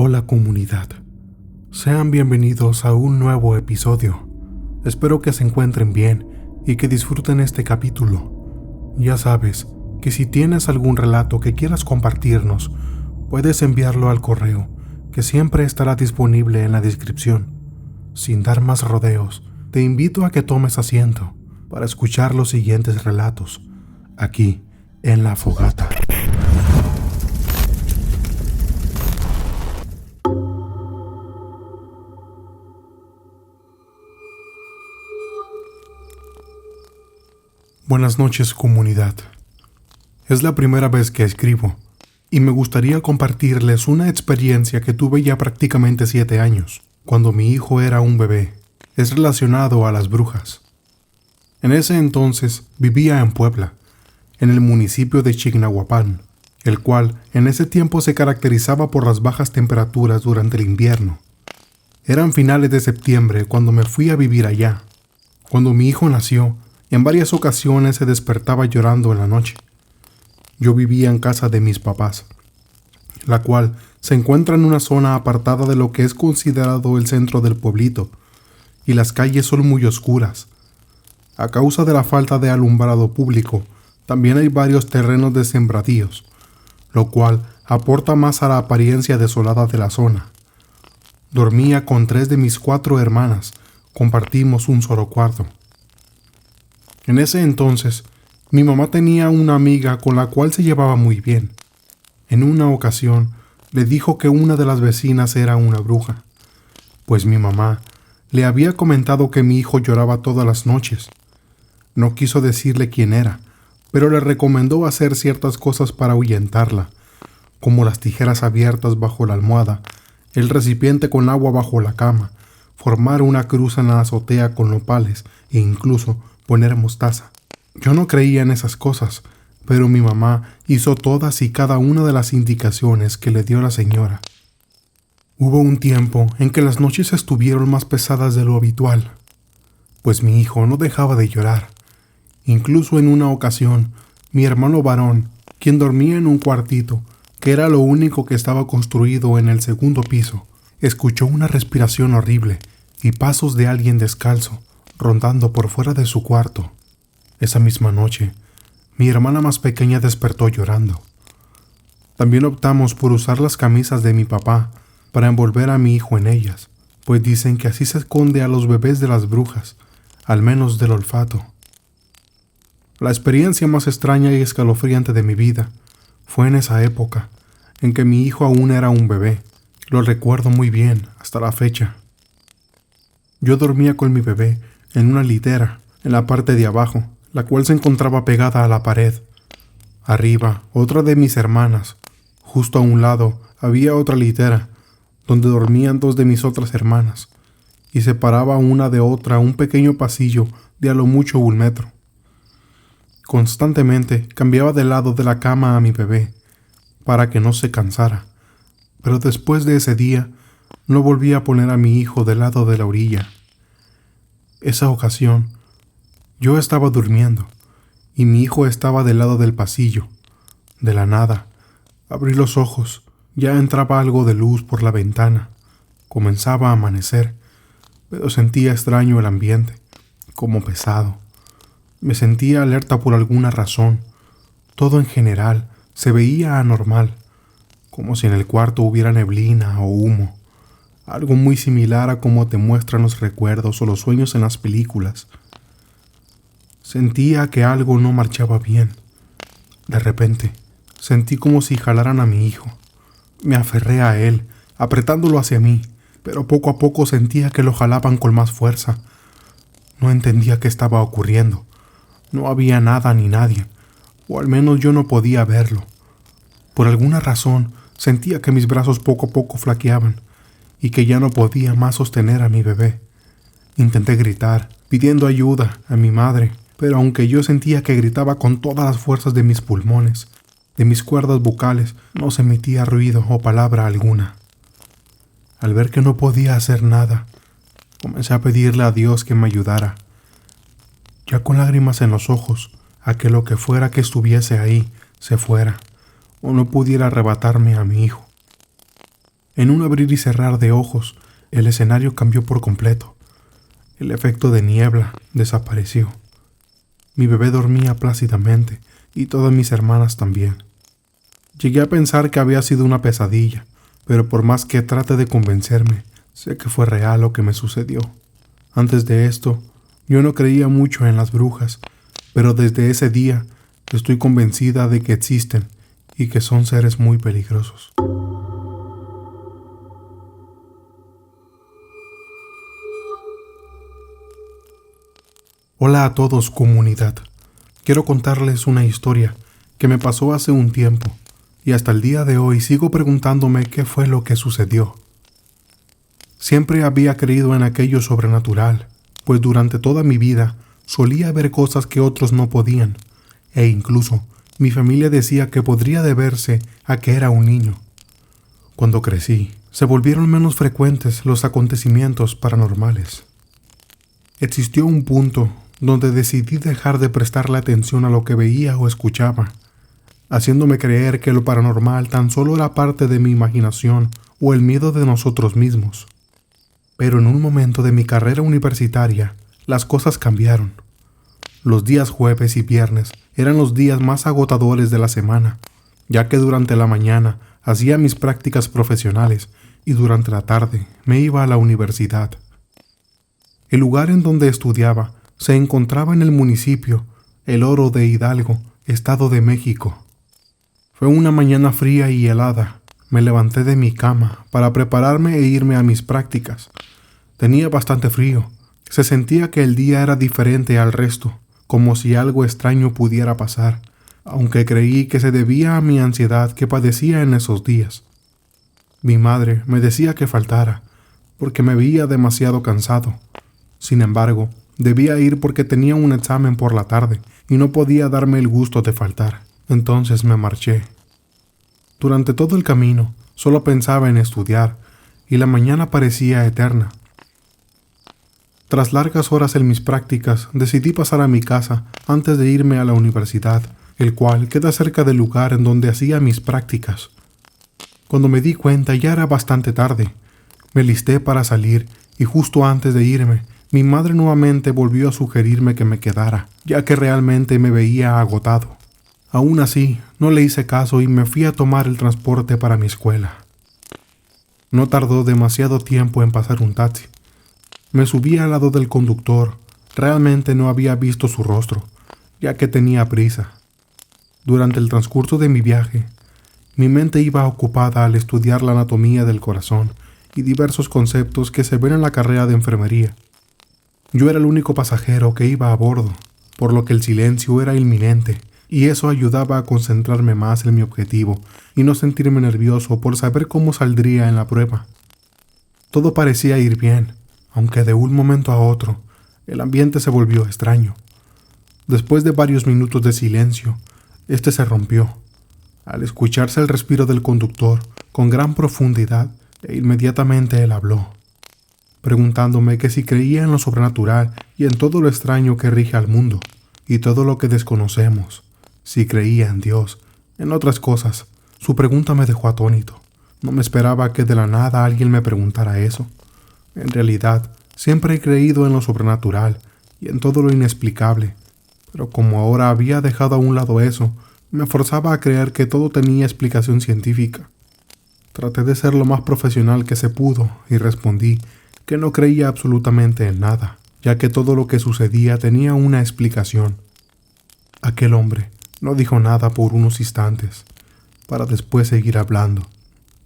Hola comunidad, sean bienvenidos a un nuevo episodio. Espero que se encuentren bien y que disfruten este capítulo. Ya sabes que si tienes algún relato que quieras compartirnos, puedes enviarlo al correo, que siempre estará disponible en la descripción. Sin dar más rodeos, te invito a que tomes asiento para escuchar los siguientes relatos, aquí en La Fogata. Buenas noches, comunidad. Es la primera vez que escribo y me gustaría compartirles una experiencia que tuve ya prácticamente 7 años, cuando mi hijo era un bebé. Es relacionado a las brujas. En ese entonces vivía en Puebla, en el municipio de Chignahuapan, el cual en ese tiempo se caracterizaba por las bajas temperaturas durante el invierno. Eran finales de septiembre cuando me fui a vivir allá. Cuando mi hijo nació, en varias ocasiones se despertaba llorando en la noche. Yo vivía en casa de mis papás, la cual se encuentra en una zona apartada de lo que es considerado el centro del pueblito, y las calles son muy oscuras. A causa de la falta de alumbrado público, también hay varios terrenos de sembradíos, lo cual aporta más a la apariencia desolada de la zona. Dormía con 3 de mis 4 hermanas, compartimos un solo cuarto. En ese entonces, mi mamá tenía una amiga con la cual se llevaba muy bien. En una ocasión, le dijo que una de las vecinas era una bruja, pues mi mamá le había comentado que mi hijo lloraba todas las noches. No quiso decirle quién era, pero le recomendó hacer ciertas cosas para ahuyentarla, como las tijeras abiertas bajo la almohada, el recipiente con agua bajo la cama, formar una cruz en la azotea con nopales e incluso poner mostaza. Yo no creía en esas cosas, pero mi mamá hizo todas y cada una de las indicaciones que le dio la señora. Hubo un tiempo en que las noches estuvieron más pesadas de lo habitual, pues mi hijo no dejaba de llorar. Incluso en una ocasión, mi hermano varón, quien dormía en un cuartito, que era lo único que estaba construido en el segundo piso, escuchó una respiración horrible y pasos de alguien descalzo, rondando por fuera de su cuarto. Esa misma noche, mi hermana más pequeña despertó llorando. También optamos por usar las camisas de mi papá para envolver a mi hijo en ellas, pues dicen que así se esconde a los bebés de las brujas, al menos del olfato. La experiencia más extraña y escalofriante de mi vida fue en esa época, en que mi hijo aún era un bebé. Lo recuerdo muy bien hasta la fecha. Yo dormía con mi bebé en una litera en la parte de abajo, la cual se encontraba pegada a la pared. Arriba, otra de mis hermanas. Justo a un lado había otra litera, donde dormían 2 de mis otras hermanas, y separaba una de otra un pequeño pasillo de a lo mucho 1 metro. Constantemente cambiaba de lado de la cama a mi bebé, para que no se cansara, pero después de ese día, no volví a poner a mi hijo del lado de la orilla. Esa ocasión, yo estaba durmiendo y mi hijo estaba del lado del pasillo. De la nada, abrí los ojos, ya entraba algo de luz por la ventana. Comenzaba a amanecer, pero sentía extraño el ambiente, como pesado. Me sentía alerta por alguna razón. Todo en general se veía anormal, como si en el cuarto hubiera neblina o humo. Algo muy similar a como te muestran los recuerdos o los sueños en las películas. Sentía que algo no marchaba bien. De repente, sentí como si jalaran a mi hijo. Me aferré a él, apretándolo hacia mí, pero poco a poco sentía que lo jalaban con más fuerza. No entendía qué estaba ocurriendo. No había nada ni nadie, o al menos yo no podía verlo. Por alguna razón, sentía que mis brazos poco a poco flaqueaban y que ya no podía más sostener a mi bebé. Intenté gritar, pidiendo ayuda a mi madre, pero aunque yo sentía que gritaba con todas las fuerzas de mis pulmones, de mis cuerdas bucales, no se emitía ruido o palabra alguna. Al ver que no podía hacer nada, comencé a pedirle a Dios que me ayudara. Ya con lágrimas en los ojos, a que lo que fuera que estuviese ahí se fuera, o no pudiera arrebatarme a mi hijo. En un abrir y cerrar de ojos, el escenario cambió por completo. El efecto de niebla desapareció. Mi bebé dormía plácidamente y todas mis hermanas también. Llegué a pensar que había sido una pesadilla, pero por más que trate de convencerme, sé que fue real lo que me sucedió. Antes de esto, yo no creía mucho en las brujas, pero desde ese día estoy convencida de que existen y que son seres muy peligrosos. Hola a todos, comunidad. Quiero contarles una historia que me pasó hace un tiempo y hasta el día de hoy sigo preguntándome qué fue lo que sucedió. Siempre había creído en aquello sobrenatural, pues durante toda mi vida solía ver cosas que otros no podían, e incluso mi familia decía que podría deberse a que era un niño. Cuando crecí, se volvieron menos frecuentes los acontecimientos paranormales. Existió un punto donde decidí dejar de prestarle atención a lo que veía o escuchaba, haciéndome creer que lo paranormal tan solo era parte de mi imaginación o el miedo de nosotros mismos. Pero en un momento de mi carrera universitaria, las cosas cambiaron. Los días jueves y viernes eran los días más agotadores de la semana, ya que durante la mañana hacía mis prácticas profesionales y durante la tarde me iba a la universidad. El lugar en donde estudiaba se encontraba en el municipio El Oro de Hidalgo, Estado de México. Fue una mañana fría y helada. Me levanté de mi cama para prepararme e irme a mis prácticas. Tenía bastante frío. Se sentía que el día era diferente al resto, como si algo extraño pudiera pasar, aunque creí que se debía a mi ansiedad que padecía en esos días. Mi madre me decía que faltara, porque me veía demasiado cansado. Sin embargo, debía ir porque tenía un examen por la tarde y no podía darme el gusto de faltar. Entonces me marché. Durante todo el camino, solo pensaba en estudiar, y la mañana parecía eterna. Tras largas horas en mis prácticas, decidí pasar a mi casa antes de irme a la universidad, el cual queda cerca del lugar en donde hacía mis prácticas. Cuando me di cuenta ya era bastante tarde. Me listé para salir y justo antes de irme, mi madre nuevamente volvió a sugerirme que me quedara, ya que realmente me veía agotado. Aún así, no le hice caso y me fui a tomar el transporte para mi escuela. No tardó demasiado tiempo en pasar un taxi. Me subí al lado del conductor. Realmente no había visto su rostro, ya que tenía prisa. Durante el transcurso de mi viaje, mi mente iba ocupada al estudiar la anatomía del corazón y diversos conceptos que se ven en la carrera de enfermería. Yo era el único pasajero que iba a bordo, por lo que el silencio era inminente, y eso ayudaba a concentrarme más en mi objetivo y no sentirme nervioso por saber cómo saldría en la prueba. Todo parecía ir bien, aunque de un momento a otro, el ambiente se volvió extraño. Después de varios minutos de silencio, este se rompió, al escucharse el respiro del conductor con gran profundidad, e inmediatamente él habló, preguntándome que si creía en lo sobrenatural y en todo lo extraño que rige al mundo, y todo lo que desconocemos, si creía en Dios, en otras cosas. Su pregunta me dejó atónito. No me esperaba que de la nada alguien me preguntara eso. En realidad, siempre he creído en lo sobrenatural y en todo lo inexplicable, pero como ahora había dejado a un lado eso, me forzaba a creer que todo tenía explicación científica. Traté de ser lo más profesional que se pudo y respondí que no creía absolutamente en nada, ya que todo lo que sucedía tenía una explicación. Aquel hombre no dijo nada por unos instantes, para después seguir hablando,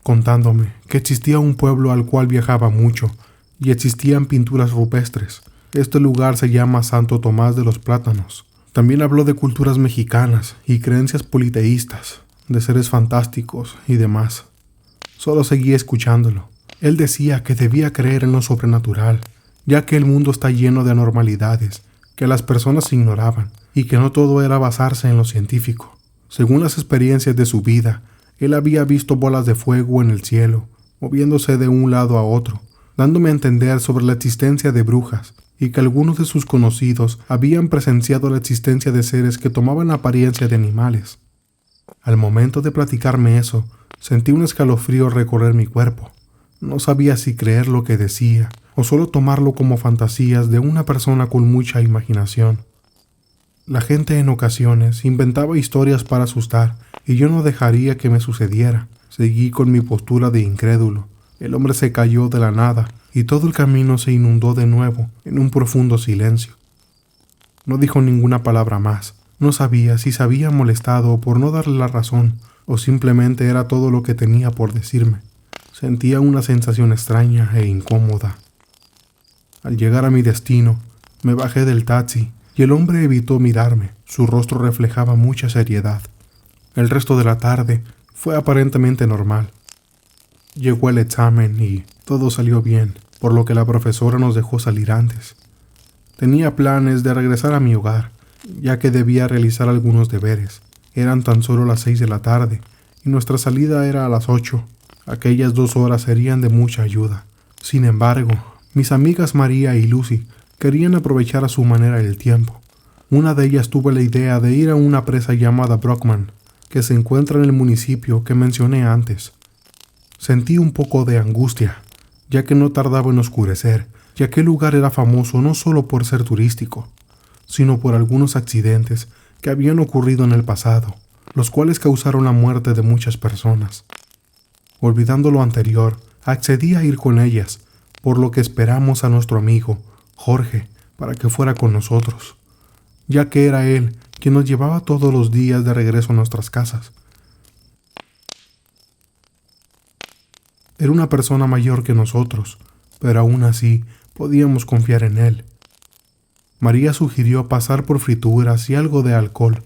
contándome que existía un pueblo al cual viajaba mucho y existían pinturas rupestres. Este lugar se llama Santo Tomás de los Plátanos. También habló de culturas mexicanas y creencias politeístas, de seres fantásticos y demás. Solo seguí escuchándolo. Él decía que debía creer en lo sobrenatural, ya que el mundo está lleno de anormalidades que las personas ignoraban y que no todo era basarse en lo científico. Según las experiencias de su vida, él había visto bolas de fuego en el cielo, moviéndose de un lado a otro, dándome a entender sobre la existencia de brujas y que algunos de sus conocidos habían presenciado la existencia de seres que tomaban la apariencia de animales. Al momento de platicarme eso, sentí un escalofrío recorrer mi cuerpo. No sabía si creer lo que decía o solo tomarlo como fantasías de una persona con mucha imaginación. La gente en ocasiones inventaba historias para asustar y yo no dejaría que me sucediera. Seguí con mi postura de incrédulo. El hombre se cayó de la nada y todo el camino se inundó de nuevo en un profundo silencio. No dijo ninguna palabra más. No sabía si se había molestado por no darle la razón o simplemente era todo lo que tenía por decirme. Sentía una sensación extraña e incómoda. Al llegar a mi destino, me bajé del taxi y el hombre evitó mirarme. Su rostro reflejaba mucha seriedad. El resto de la tarde fue aparentemente normal. Llegó el examen y todo salió bien, por lo que la profesora nos dejó salir antes. Tenía planes de regresar a mi hogar, ya que debía realizar algunos deberes. Eran tan solo las 6 de la tarde y nuestra salida era a las 8. Aquellas 2 horas serían de mucha ayuda. Sin embargo, mis amigas María y Lucy querían aprovechar a su manera el tiempo. Una de ellas tuvo la idea de ir a una presa llamada Brockman, que se encuentra en el municipio que mencioné antes. Sentí un poco de angustia, ya que no tardaba en oscurecer, y aquel lugar era famoso no solo por ser turístico, sino por algunos accidentes que habían ocurrido en el pasado, los cuales causaron la muerte de muchas personas. Olvidando lo anterior, accedí a ir con ellas, por lo que esperamos a nuestro amigo, Jorge, para que fuera con nosotros, ya que era él quien nos llevaba todos los días de regreso a nuestras casas. Era una persona mayor que nosotros, pero aún así podíamos confiar en él. María sugirió pasar por frituras y algo de alcohol,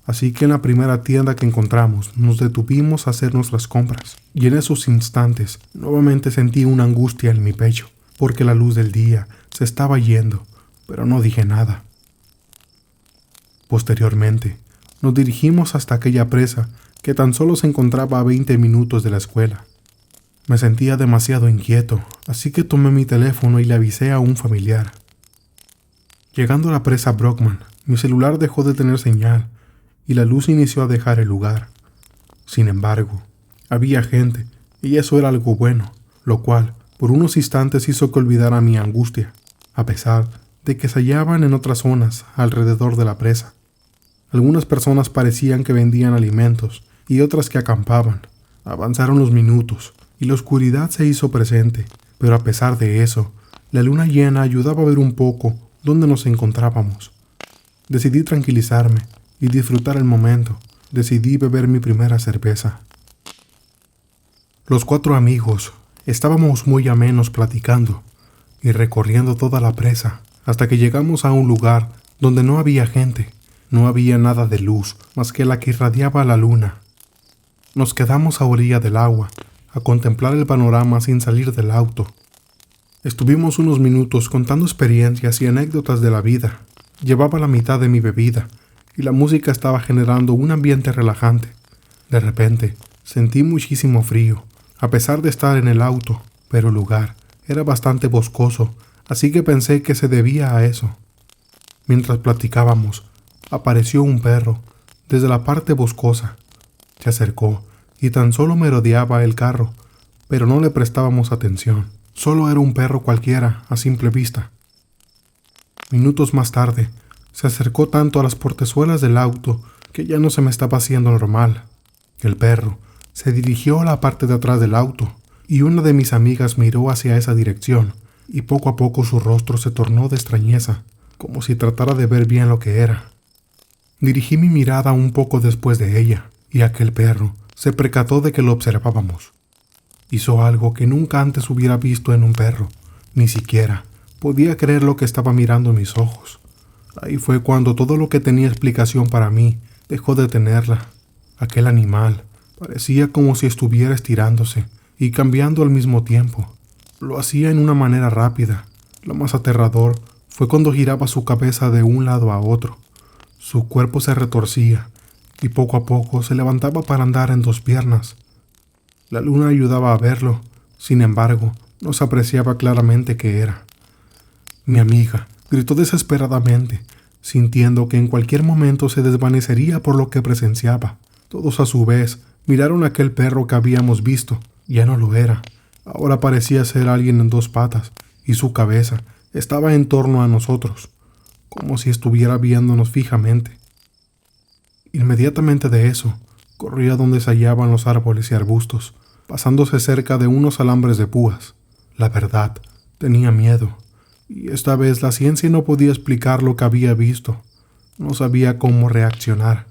así que en la primera tienda que encontramos nos detuvimos a hacer nuestras compras, y en esos instantes nuevamente sentí una angustia en mi pecho, porque la luz del día se estaba yendo, pero no dije nada. Posteriormente, nos dirigimos hasta aquella presa que tan solo se encontraba a 20 minutos de la escuela. Me sentía demasiado inquieto, así que tomé mi teléfono y le avisé a un familiar. Llegando a la presa Brockman, mi celular dejó de tener señal y la luz inició a dejar el lugar. Sin embargo, había gente y eso era algo bueno, lo cual por unos instantes hizo que olvidara mi angustia, a pesar de que se hallaban en otras zonas alrededor de la presa. Algunas personas parecían que vendían alimentos y otras que acampaban. Avanzaron los minutos y la oscuridad se hizo presente, pero a pesar de eso, la luna llena ayudaba a ver un poco dónde nos encontrábamos. Decidí tranquilizarme y disfrutar el momento. Decidí beber mi primera cerveza. Los 4 amigos estábamos muy amenos platicando y recorriendo toda la presa hasta que llegamos a un lugar donde no había gente. No había nada de luz más que la que irradiaba la luna. Nos quedamos a orilla del agua a contemplar el panorama sin salir del auto. Estuvimos unos minutos contando experiencias y anécdotas de la vida. Llevaba la mitad de mi bebida y la música estaba generando un ambiente relajante. De repente, sentí muchísimo frío, a pesar de estar en el auto, pero el lugar era bastante boscoso, así que pensé que se debía a eso. Mientras platicábamos, apareció un perro desde la parte boscosa. Se acercó y tan solo merodeaba el carro, pero no le prestábamos atención. Solo era un perro cualquiera a simple vista. Minutos más tarde, se acercó tanto a las portezuelas del auto que ya no se me estaba haciendo normal. El perro se dirigió a la parte de atrás del auto y una de mis amigas miró hacia esa dirección y poco a poco su rostro se tornó de extrañeza, como si tratara de ver bien lo que era. Dirigí mi mirada un poco después de ella y aquel perro se percató de que lo observábamos. Hizo algo que nunca antes hubiera visto en un perro. Ni siquiera podía creer lo que estaba mirando en mis ojos. Ahí fue cuando todo lo que tenía explicación para mí dejó de tenerla. Aquel animal parecía como si estuviera estirándose y cambiando al mismo tiempo. Lo hacía en una manera rápida. Lo más aterrador fue cuando giraba su cabeza de un lado a otro. Su cuerpo se retorcía y poco a poco se levantaba para andar en 2 piernas. La luna ayudaba a verlo, sin embargo, no se apreciaba claramente qué era. Mi amiga gritó desesperadamente, sintiendo que en cualquier momento se desvanecería por lo que presenciaba. Todos a su vez miraron a aquel perro que habíamos visto. Ya no lo era. Ahora parecía ser alguien en dos patas y su cabeza estaba en torno a nosotros, como si estuviera viéndonos fijamente. Inmediatamente de eso, corrí a donde se hallaban los árboles y arbustos, pasándose cerca de unos alambres de púas. La verdad, tenía miedo, y esta vez la ciencia no podía explicar lo que había visto. No sabía cómo reaccionar.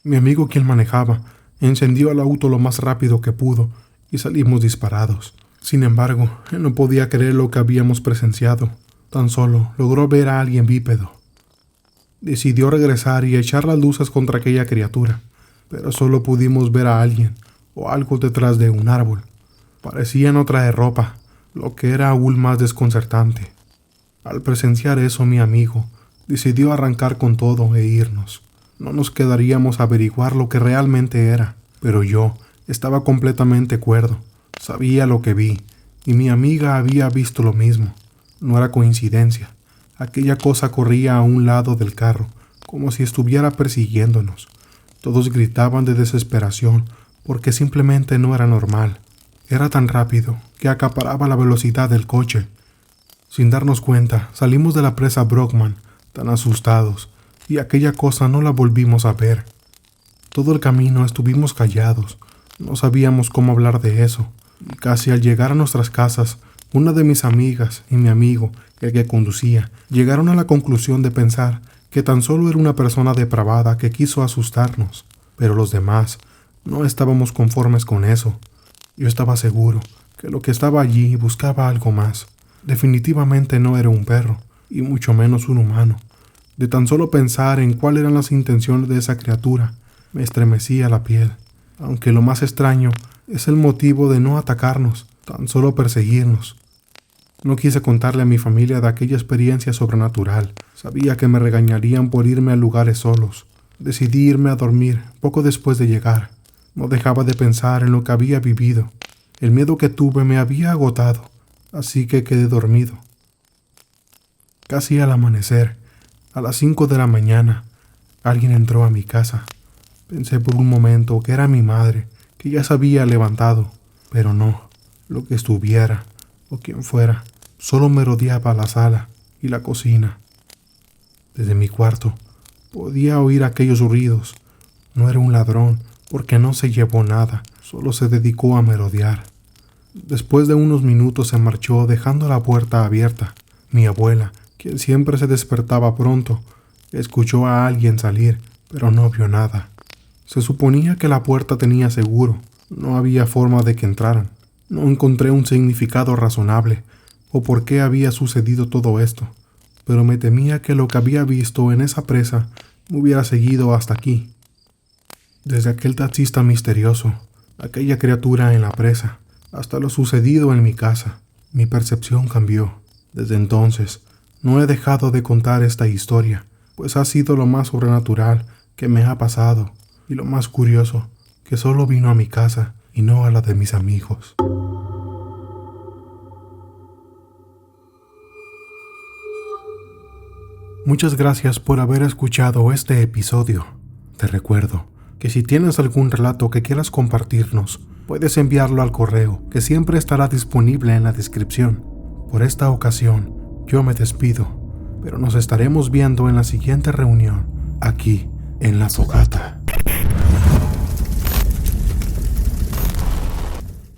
Mi amigo, quien manejaba, encendió el auto lo más rápido que pudo y salimos disparados. Sin embargo, él no podía creer lo que habíamos presenciado. Tan solo logró ver a alguien bípedo. Decidió regresar y echar las luces contra aquella criatura, pero solo pudimos ver a alguien o algo detrás de un árbol. Parecía no traer ropa, lo que era aún más desconcertante. Al presenciar eso, mi amigo decidió arrancar con todo e irnos. No nos quedaríamos a averiguar lo que realmente era, pero yo estaba completamente cuerdo. Sabía lo que vi, y mi amiga había visto lo mismo. No era coincidencia. Aquella cosa corría a un lado del carro, como si estuviera persiguiéndonos. Todos gritaban de desesperación, porque simplemente no era normal. Era tan rápido que acaparaba la velocidad del coche. Sin darnos cuenta, salimos de la presa Brockman, tan asustados, y aquella cosa no la volvimos a ver. Todo el camino estuvimos callados. No sabíamos cómo hablar de eso. Y casi al llegar a nuestras casas, una de mis amigas y mi amigo, el que conducía, llegaron a la conclusión de pensar que tan solo era una persona depravada que quiso asustarnos. Pero los demás no estábamos conformes con eso. Yo estaba seguro que lo que estaba allí buscaba algo más. Definitivamente no era un perro, y mucho menos un humano. De tan solo pensar en cuáles eran las intenciones de esa criatura, me estremecía la piel. Aunque lo más extraño es el motivo de no atacarnos, tan solo perseguirnos. No quise contarle a mi familia de aquella experiencia sobrenatural. Sabía que me regañarían por irme a lugares solos. Decidí irme a dormir poco después de llegar. No dejaba de pensar en lo que había vivido. El miedo que tuve me había agotado, así que quedé dormido. Casi al amanecer, a las 5 de la mañana, alguien entró a mi casa. Pensé por un momento que era mi madre, que ya se había levantado, pero no. Lo que estuviera, o quien fuera, solo merodeaba la sala y la cocina. Desde mi cuarto podía oír aquellos ruidos. No era un ladrón, porque no se llevó nada, solo se dedicó a merodear. Después de unos minutos se marchó dejando la puerta abierta. Mi abuela, quien siempre se despertaba pronto, escuchó a alguien salir, pero no vio nada. Se suponía que la puerta tenía seguro, no había forma de que entraran. No encontré un significado razonable, o por qué había sucedido todo esto, pero me temía que lo que había visto en esa presa me hubiera seguido hasta aquí. Desde aquel taxista misterioso, aquella criatura en la presa, hasta lo sucedido en mi casa, mi percepción cambió. Desde entonces, no he dejado de contar esta historia, pues ha sido lo más sobrenatural que me ha pasado, y lo más curioso, que solo vino a mi casa y no a la de mis amigos. Muchas gracias por haber escuchado este episodio. Te recuerdo que si tienes algún relato que quieras compartirnos, puedes enviarlo al correo que siempre estará disponible en la descripción. Por esta ocasión, yo me despido, pero nos estaremos viendo en la siguiente reunión, aquí en La Fogata.